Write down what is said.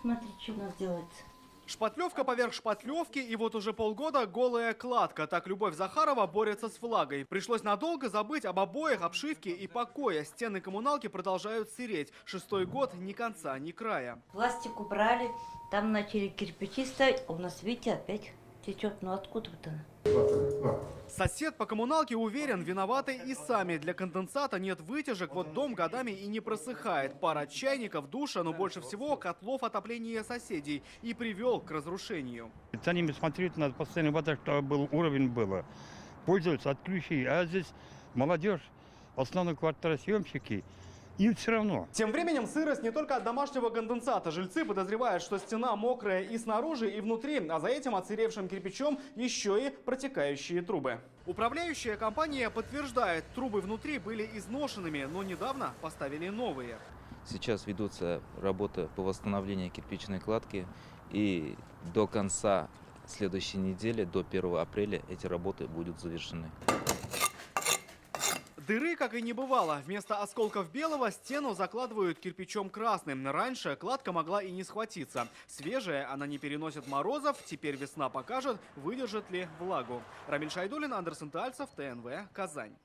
Смотри, что у нас делается. Шпатлевка поверх шпатлевки, и вот уже полгода голая кладка. Так Любовь Захарова борется с влагой. Пришлось надолго забыть об обоях, обшивке и покое. Стены коммуналки продолжают сыреть. 6-й год ни конца, ни края. Пластик убрали, там начали кирпичи ставить. А у нас, видите, опять течет. Ну откуда-то? Сосед по коммуналке уверен, виноваты и сами. Для конденсата нет вытяжек, вот дом годами и не просыхает. Пара чайников, душа, но больше всего котлов отопления соседей и привел к разрушению. За ними смотреть надо постоянно вода, чтобы уровень было. Пользуются от ключей. А здесь молодежь, в основном квартиросъемщики, им все равно. Тем временем сырость не только от домашнего конденсата. Жильцы подозревают, что стена мокрая и снаружи, и внутри, а за этим отсыревшим кирпичом еще и протекающие трубы. Управляющая компания подтверждает, трубы внутри были изношенными, но недавно поставили новые. Сейчас ведутся работы по восстановлению кирпичной кладки, и до конца следующей недели, до 1 апреля, эти работы будут завершены. Дыры, как и не бывало. Вместо осколков белого стену закладывают кирпичом красным. Раньше кладка могла и не схватиться. Свежая, она не переносит морозов. Теперь весна покажет, выдержит ли влагу. Рамиль Шайдуллин, Андерсен Тальцев, ТНВ, Казань.